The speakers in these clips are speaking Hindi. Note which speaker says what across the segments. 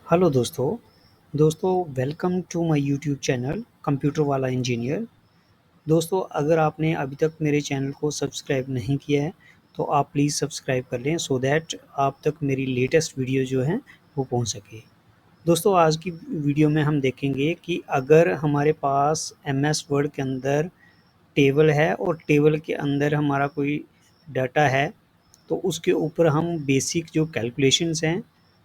Speaker 1: हेलो दोस्तों welcome to my YouTube channel computer वाला इंजीनियर। दोस्तों अगर आपने अभी तक मेरे चैनल को सब्सक्राइब नहीं किया है तो आप प्लीज़ सब्सक्राइब कर लें सो दैट आप तक मेरी लेटेस्ट वीडियो जो हैं वो पहुंच सके। दोस्तों आज की वीडियो में हम देखेंगे कि अगर हमारे पास एमएस वर्ड के अंदर टेबल है और टेबल के अंदर हमारा कोई डाटा है तो उसके ऊपर हम बेसिक जो कैलकुलेशंस हैं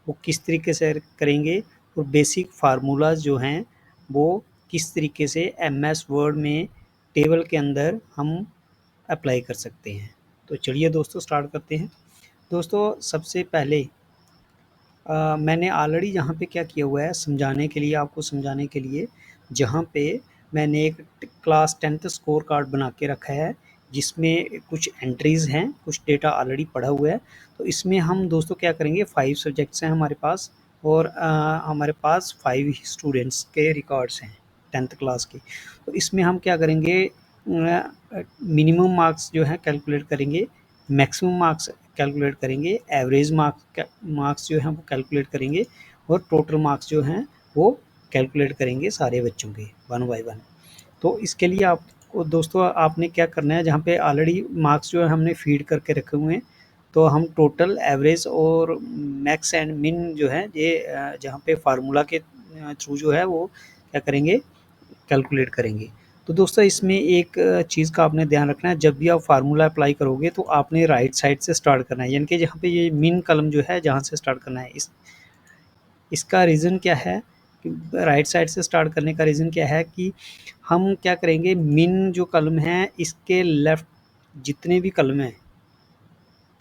Speaker 1: वो किस तरीके से करेंगे और बेसिक फार्मूलाज जो हैं वो किस तरीके से एमएस वर्ड में टेबल के अंदर हम अप्लाई कर सकते हैं। तो चलिए दोस्तों स्टार्ट करते हैं। दोस्तों सबसे पहले मैंने ऑलरेडी यहाँ पे क्या किया हुआ है समझाने के लिए, आपको समझाने के लिए, जहाँ पे मैंने एक क्लास 10th स्कोर कार्ड बना के रखा है जिसमें कुछ एंट्रीज़ हैं, कुछ डेटा ऑलरेडी पड़ा हुआ है। तो इसमें हम दोस्तों क्या करेंगे, 5 सब्जेक्ट्स हैं हमारे पास और हमारे पास 5 ही स्टूडेंट्स के रिकॉर्ड्स हैं 10th क्लास के। तो इसमें हम क्या करेंगे, मिनिमम मार्क्स जो है कैलकुलेट करेंगे, मैक्सिमम मार्क्स कैलकुलेट करेंगे, एवरेज मार्क्स जो हैं वो कैलकुलेट करेंगे और टोटल मार्क्स जो हैं वो कैलकुलेट करेंगे सारे बच्चों के वन बाय वन। तो इसके लिए आपको दोस्तों आपने क्या करना है, जहाँ पे ऑलरेडी मार्क्स जो है हमने फीड करके रखे हुए हैं तो हम टोटल, एवरेज और मैक्स एंड मिन जो है ये जहाँ पे फार्मूला के थ्रू जो है वो क्या करेंगे, कैलकुलेट करेंगे। तो दोस्तों इसमें एक चीज़ का आपने ध्यान रखना है, जब भी आप फार्मूला अप्लाई करोगे तो आपने राइट साइड से स्टार्ट करना है, यानी कि जहाँ पे ये मिन कलम जो है जहाँ से स्टार्ट करना है। इसका रीज़न क्या है, राइट साइड से स्टार्ट करने का रीज़न क्या है कि हम क्या करेंगे, मिन जो कलम है इसके लेफ़्ट जितने भी कलम हैं,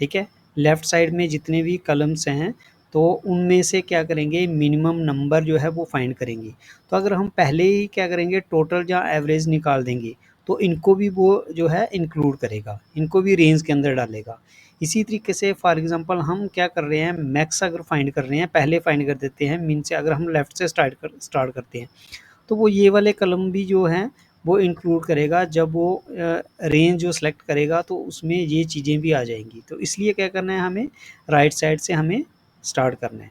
Speaker 1: ठीक है, लेफ़्ट साइड में जितने भी कलम्स हैं तो उनमें से क्या करेंगे, मिनिमम नंबर जो है वो फाइंड करेंगे। तो अगर हम पहले ही क्या करेंगे, टोटल या एवरेज निकाल देंगे तो इनको भी वो जो है इंक्लूड करेगा, इनको भी रेंज के अंदर डालेगा। इसी तरीके से फॉर एग्जांपल हम क्या कर रहे हैं, मैक्स अगर फाइंड कर रहे हैं, पहले फाइंड कर देते हैं मिन से, अगर हम लेफ़्ट से स्टार्ट करते हैं तो वो ये वाले कलम भी जो हैं वो इंक्लूड करेगा। जब वो रेंज जो सेलेक्ट करेगा तो उसमें ये चीज़ें भी आ जाएंगी। तो इसलिए क्या करना है, हमें राइट साइड से हमें स्टार्ट करना है।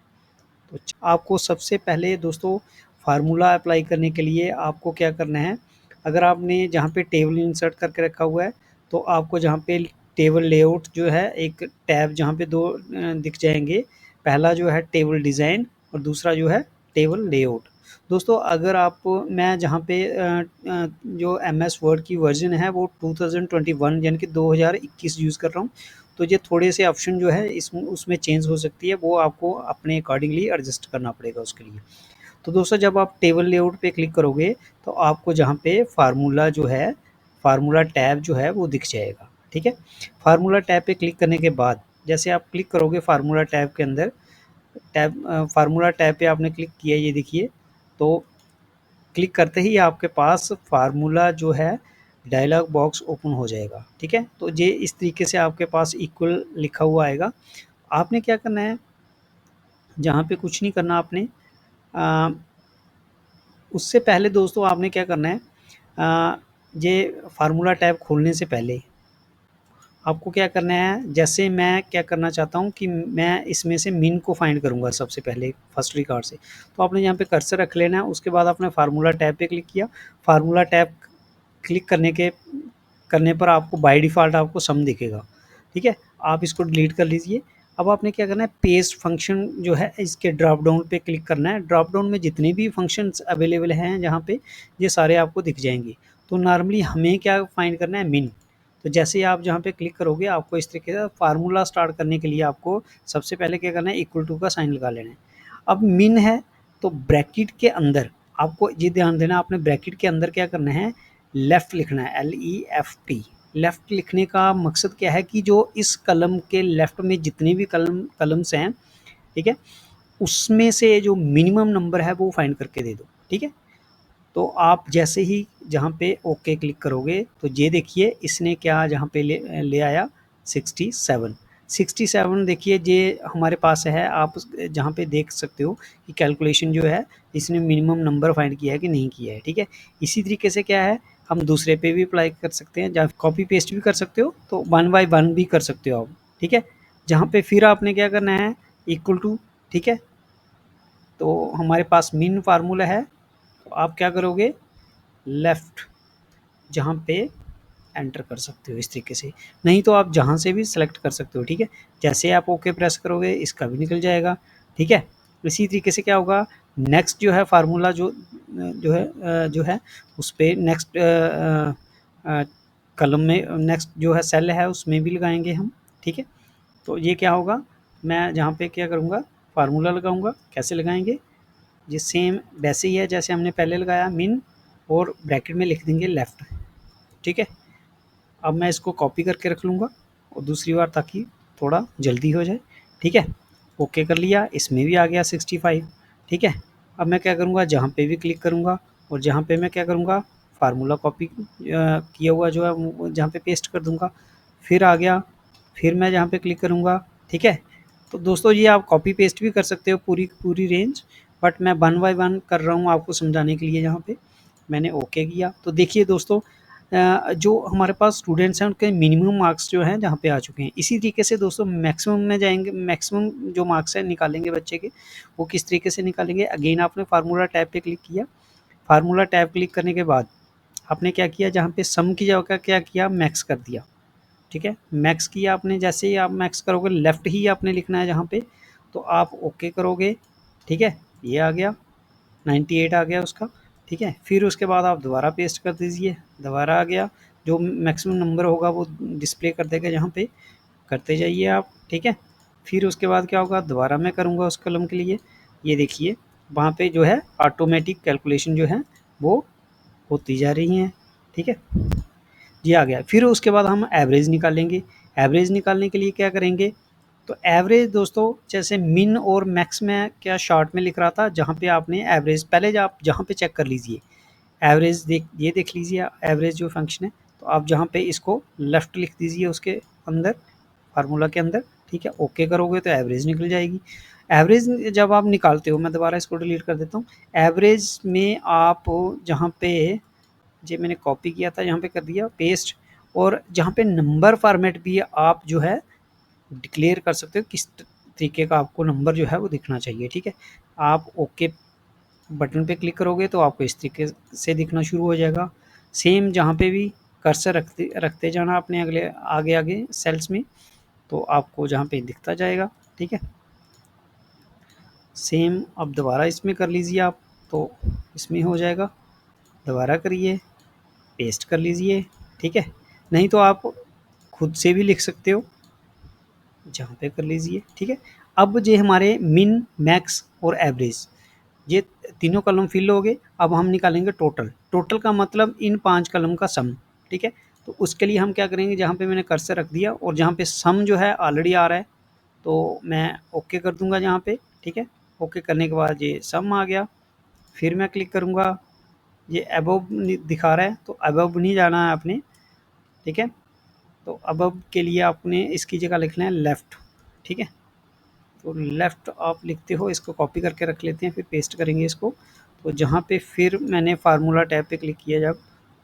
Speaker 1: तो आपको सबसे पहले दोस्तों फार्मूला अप्लाई करने के लिए आपको क्या करना है, अगर आपने जहाँ पे टेबल इंसर्ट करके रखा हुआ है तो आपको जहाँ पे टेबल लेआउट जो है एक टैब जहाँ पे दो दिख जाएंगे, पहला जो है टेबल डिज़ाइन और दूसरा जो है टेबल लेआउट। दोस्तों अगर आप, मैं जहाँ पे जो एमएस वर्ड की वर्जन है वो 2021 यानी कि 2021 यूज़ कर रहा हूँ, तो ये थोड़े से ऑप्शन जो है इसमें उसमें चेंज हो सकती है, वो आपको अपने अकॉर्डिंगली एडजस्ट करना पड़ेगा उसके लिए। तो दोस्तों जब आप टेबल लेआउट पे क्लिक करोगे तो आपको जहाँ पे फार्मूला जो है, फार्मूला टैब जो है वो दिख जाएगा, ठीक है। फार्मूला टैब पे क्लिक करने के बाद जैसे आप क्लिक करोगे फार्मूला टैब के अंदर, फार्मूला टैब पे आपने क्लिक किया, ये देखिए, तो क्लिक करते ही आपके पास फार्मूला जो है डायलॉग बॉक्स ओपन हो जाएगा, ठीक है। तो ये इस तरीके से आपके पास इक्वल लिखा हुआ आएगा। आपने क्या करना है, जहाँ पे कुछ नहीं करना आपने, अ, उससे पहले दोस्तों आपने क्या करना है, ये फार्मूला टैब खोलने से पहले आपको क्या करना है, जैसे मैं क्या करना चाहता हूँ कि मैं इसमें से मिन को फाइंड करूँगा सबसे पहले फर्स्ट रिकॉर्ड से। तो आपने यहाँ पे कर्सर रख लेना है, उसके बाद आपने फार्मूला टैब पे क्लिक किया। फार्मूला टैब क्लिक करने पर आपको बाय डिफ़ॉल्ट आपको सम दिखेगा, ठीक है। आप इसको डिलीट कर लीजिए। अब आपने क्या करना है, पेस्ट फंक्शन जो है इसके ड्रॉप डाउन पे क्लिक करना है। ड्रॉप डाउन में जितने भी फंक्शंस अवेलेबल हैं जहाँ पे, ये सारे आपको दिख जाएँगे। तो नॉर्मली हमें क्या फाइंड करना है, मिन। तो जैसे ही आप जहाँ पे क्लिक करोगे आपको इस तरीके से फार्मूला स्टार्ट करने के लिए आपको सबसे पहले क्या करना है, इक्वल टू का साइन लगा लेना है। अब मिन है तो ब्रैकेट के अंदर आपको ये ध्यान देना, आपने ब्रैकेट के अंदर क्या करना है, लेफ़्ट लिखना है, LEFT। लेफ़्ट लिखने का मकसद क्या है कि जो इस कलम के लेफ़्ट में जितने भी कलम्स हैं, ठीक है, उसमें से जो मिनिमम नंबर है वो फाइंड करके दे दो, ठीक है। तो आप जैसे ही जहाँ पे ओके क्लिक करोगे तो ये देखिए इसने क्या जहाँ पे ले आया 67। 67 देखिए ये हमारे पास है, आप जहाँ पे देख सकते हो कि कैलकुलेशन जो है इसने मिनिमम नंबर फाइंड किया है कि नहीं किया है, ठीक है। इसी तरीके से क्या है, हम दूसरे पे भी अप्लाई कर सकते हैं, जहाँ कॉपी पेस्ट भी कर सकते हो तो 1 बाय 1 भी कर सकते हो आप, ठीक है। जहाँ पे फिर आपने क्या करना है, इक्वल टू, ठीक है। तो हमारे पास मिन फार्मूला है, तो आप क्या करोगे, लेफ़्ट जहाँ पे एंटर कर सकते हो इस तरीके से, नहीं तो आप जहाँ से भी सेलेक्ट कर सकते हो, ठीक है। जैसे आप ओके प्रेस करोगे इसका भी निकल जाएगा, ठीक है। इसी तरीके से क्या होगा, नेक्स्ट जो है फार्मूला जो है उस पे नेक्स्ट कॉलम में नेक्स्ट जो है सेल है उसमें भी लगाएंगे हम, ठीक है। तो ये क्या होगा, मैं जहाँ पे क्या करूँगा, फार्मूला लगाऊंगा। कैसे लगाएंगे, ये सेम वैसे ही है जैसे हमने पहले लगाया, मिन और ब्रैकेट में लिख देंगे लेफ़्ट, ठीक है। अब मैं इसको कॉपी करके रख लूँगा और दूसरी बार, ताकि थोड़ा जल्दी हो जाए, ठीक है। ओके कर लिया, इसमें भी आ गया 65, ठीक है। अब मैं क्या करूँगा, जहाँ पे भी क्लिक करूँगा और जहाँ पे मैं क्या करूँगा, फार्मूला कॉपी किया हुआ जो है वो जहाँ पे पेस्ट कर दूँगा, फिर आ गया, फिर मैं जहाँ पे क्लिक करूँगा, ठीक है। तो दोस्तों ये आप कॉपी पेस्ट भी कर सकते हो पूरी पूरी रेंज, बट मैं वन बाय वन कर रहा हूँ आपको समझाने के लिए। यहाँ पे मैंने ओके किया, तो देखिए दोस्तों जो हमारे पास स्टूडेंट्स हैं उनके मिनिमम मार्क्स जो हैं जहाँ पे आ चुके हैं। इसी तरीके से दोस्तों मैक्सिमम में जाएंगे, मैक्सिमम जो मार्क्स हैं निकालेंगे बच्चे के, वो किस तरीके से निकालेंगे। अगेन आपने फार्मूला टैब पे क्लिक किया, फार्मूला टैब क्लिक करने के बाद आपने क्या किया, जहाँ पे सम की जगह क्या किया, मैक्स कर दिया, ठीक है। मैक्स किया आपने, जैसे ही आप मैक्स करोगे लेफ़्ट ही आपने लिखना है जहाँ पे, तो आप ओके करोगे, ठीक है। ये आ गया 98 आ गया उसका, ठीक है। फिर उसके बाद आप दोबारा पेस्ट कर दीजिए, दोबारा आ गया, जो मैक्सिमम नंबर होगा वो डिस्प्ले कर देगा जहाँ पे, करते जाइए आप, ठीक है। फिर उसके बाद क्या होगा, दोबारा मैं करूँगा उस कॉलम के लिए, ये देखिए वहाँ पे जो है ऑटोमेटिक कैलकुलेशन जो है वो होती जा रही हैं, ठीक है। ये आ गया। फिर उसके बाद हम एवरेज निकालेंगे। एवरेज निकालने के लिए क्या करेंगे, तो एवरेज दोस्तों जैसे मिन और मैक्स में क्या शॉर्ट में लिख रहा था, जहाँ पे आपने एवरेज पहले आप जहाँ पे चेक कर लीजिए, एवरेज ये देख लीजिए एवरेज जो फंक्शन है, तो आप जहाँ पे इसको लेफ़्ट लिख दीजिए उसके अंदर, फार्मूला के अंदर, ठीक है। ओके करोगे तो एवरेज निकल जाएगी। एवरेज जब आप निकालते हो, मैं दोबारा इसको डिलीट कर देता हूँ, एवरेज में आप जहाँ पे ये मैंने कॉपी किया था यहाँ पे कर दिया पेस्ट, और जहाँ पे नंबर फॉर्मेट भी आप जो है डिक्लेयर कर सकते हो किस तरीके का आपको नंबर जो है वो दिखना चाहिए, ठीक है। आप ओके बटन पे क्लिक करोगे तो आपको इस तरीके से दिखना शुरू हो जाएगा। सेम जहाँ पे भी कर्सर रखते रखते जाना अपने अगले आगे आगे सेल्स में, तो आपको जहाँ पे दिखता जाएगा, ठीक है। सेम अब दोबारा इसमें कर लीजिए आप, तो इसमें हो जाएगा, दोबारा करिए, पेस्ट कर लीजिए, ठीक है। नहीं तो आप खुद से भी लिख सकते हो, जहाँ पे कर लीजिए, ठीक है। अब ये हमारे मिन, मैक्स और एवरेज ये तीनों कॉलम फिल हो गए। अब हम निकालेंगे टोटल। टोटल का मतलब इन 5 कॉलम का सम, ठीक है। तो उसके लिए हम क्या करेंगे, जहाँ पे मैंने कर्सर रख दिया और जहाँ पे सम जो है ऑलरेडी आ रहा है, तो मैं ओके कर दूँगा जहाँ पे, ठीक है। ओके करने के बाद ये सम आ गया, फिर मैं क्लिक करूँगा, ये अबव दिखा रहा है, तो अबव नहीं जाना है आपने, ठीक है। तो अबव के लिए आपने इसकी जगह लिखना है लेफ़्ट, ठीक है। तो लेफ़्ट आप लिखते हो, इसको कॉपी करके रख लेते हैं, फिर पेस्ट करेंगे इसको। तो जहाँ पे फिर मैंने फार्मूला टैब पे क्लिक किया जब,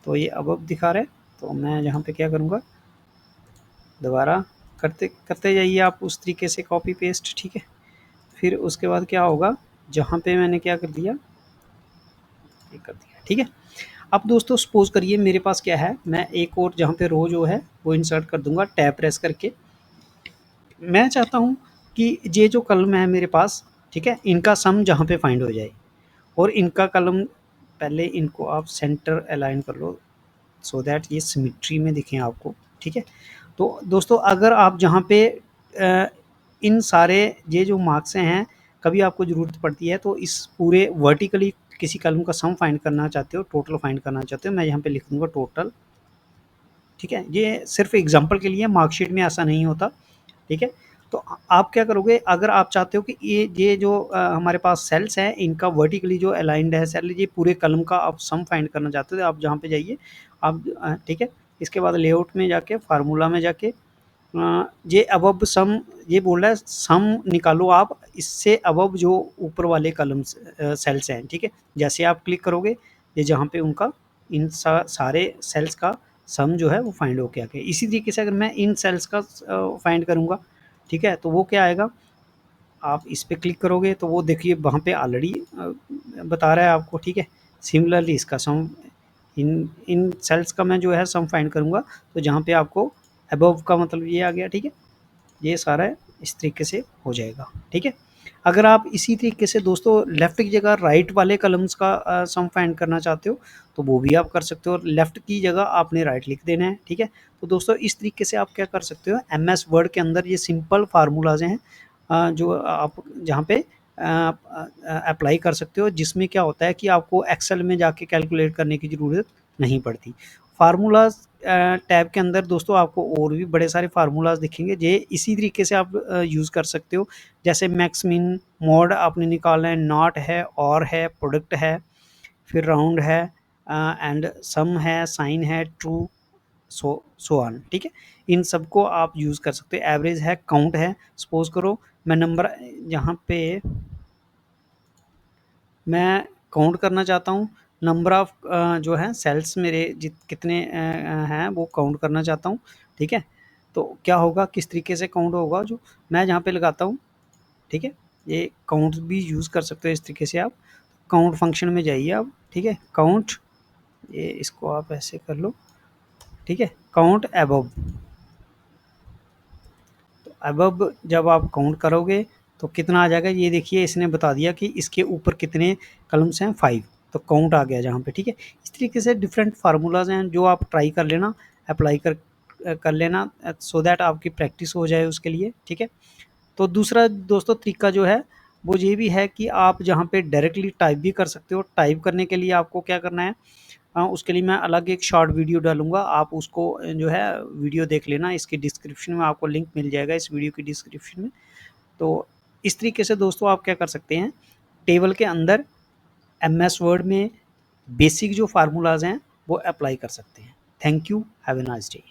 Speaker 1: तो ये अबव दिखा रहा है, तो मैं यहाँ पे क्या करूँगा, दोबारा करते करते जाइए आप उस तरीके से कॉपी पेस्ट, ठीक है। फिर उसके बाद क्या होगा, जहाँ पे मैंने क्या कर दिया, ये कर दिया, ठीक है। अब दोस्तों सपोज़ करिए मेरे पास क्या है, मैं एक और जहाँ पे रो जो है वो इंसर्ट कर दूँगा टैब प्रेस करके। मैं चाहता हूँ कि ये जो कॉलम है मेरे पास, ठीक है, इनका सम जहाँ पे फाइंड हो जाए, और इनका कॉलम पहले इनको आप सेंटर अलाइन कर लो, सो दैट ये सिमेट्री में दिखें आपको, ठीक है। तो दोस्तों अगर आप जहाँ पे इन सारे ये जो मार्क्स हैं, कभी आपको ज़रूरत पड़ती है, तो इस पूरे वर्टिकली किसी कॉलम का सम फाइंड करना चाहते हो, टोटल फाइंड करना चाहते हो, मैं यहाँ पे लिख दूँगा टोटल, ठीक है। ये सिर्फ एग्जांपल के लिए, मार्कशीट में ऐसा नहीं होता, ठीक है। तो आप क्या करोगे, अगर आप चाहते हो कि ये जो हमारे पास सेल्स हैं इनका वर्टिकली जो अलाइंड है सेल, ये पूरे कॉलम का आप सम फाइंड करना चाहते हो, तो आप जहाँ पे जाइए आप, ठीक है। इसके बाद लेआउट में जाके फार्मूला में जाके ये अबव सम, ये बोल रहा है सम निकालो आप इससे अबव जो ऊपर वाले कॉलम सेल्स हैं, ठीक है। जैसे आप क्लिक करोगे, ये जहाँ पे उनका इन सारे सेल्स का सम जो है वो फाइंड होके आ गया। इसी तरीके से अगर मैं इन सेल्स का फाइंड करूँगा, ठीक है, तो वो क्या आएगा, आप इस पे क्लिक करोगे तो वो देखिए वहाँ पे ऑलरेडी बता रहा है आपको, ठीक है। सिमिलरली इसका सम इन इन सेल्स का मैं जो है सम फाइंड करूँगा, तो जहाँ पे आपको अबव का मतलब ये आ गया, ठीक है। ये सारा इस तरीके से हो जाएगा, ठीक है। अगर आप इसी तरीके से दोस्तों लेफ्ट की जगह राइट वाले कॉलम्स का सम फाइंड करना चाहते हो, तो वो भी आप कर सकते हो। लेफ्ट की जगह आपने राइट लिख देना है, ठीक है। तो दोस्तों इस तरीके से आप क्या कर सकते हो, एमएस वर्ड के अंदर ये सिंपल फार्मूलाज हैं जो आप जहाँ पे अप्लाई कर सकते हो, जिसमें क्या होता है कि आपको एक्सेल में जाके कैलकुलेट करने की ज़रूरत नहीं पड़ती। फार्मूलाज टैब के अंदर दोस्तों आपको और भी बड़े सारे फार्मूलाज दिखेंगे, जे इसी तरीके से आप यूज़ कर सकते हो। जैसे मैक्स मिन मोड आपने निकालना है, नॉट है, और है, प्रोडक्ट है, फिर राउंड है, एंड सम है, साइन है, ट्रू, सो ऑन, ठीक है। इन सबको आप यूज़ कर सकते हो। एवरेज है, काउंट है। सपोज करो मैं नंबर यहाँ पे मैं काउंट करना चाहता हूँ, नंबर ऑफ जो है सेल्स मेरे कितने हैं वो काउंट करना चाहता हूँ, ठीक है। तो क्या होगा, किस तरीके से काउंट होगा, जो मैं जहाँ पे लगाता हूँ, ठीक है। ये काउंट भी यूज़ कर सकते हो इस तरीके से आप। काउंट फंक्शन में जाइए आप, ठीक है। काउंट, ये इसको आप ऐसे कर लो, ठीक है। काउंट अबव, तो अबव जब आप काउंट करोगे तो कितना आ जाएगा, ये देखिए इसने बता दिया कि इसके ऊपर कितने कलम्स हैं, 5। तो काउंट आ गया जहाँ पे, ठीक है। इस तरीके से डिफरेंट फार्मूलाज हैं जो आप ट्राई कर लेना, अप्लाई कर लेना, सो दैट आपकी प्रैक्टिस हो जाए उसके लिए, ठीक है। तो दूसरा दोस्तों तरीका जो है वो ये भी है कि आप जहाँ पे डायरेक्टली टाइप भी कर सकते हो। टाइप करने के लिए आपको क्या करना है, उसके लिए मैं अलग एक शॉर्ट वीडियो डालूँगा, आप उसको जो है वीडियो देख लेना, इसकी डिस्क्रिप्शन में आपको लिंक मिल जाएगा इस वीडियो की डिस्क्रिप्शन में। तो इस तरीके से दोस्तों आप क्या कर सकते हैं, टेबल के अंदर एमएस वर्ड में बेसिक जो फार्मूलाज़ हैं वो अप्लाई कर सकते हैं। Thank you, have a nice day.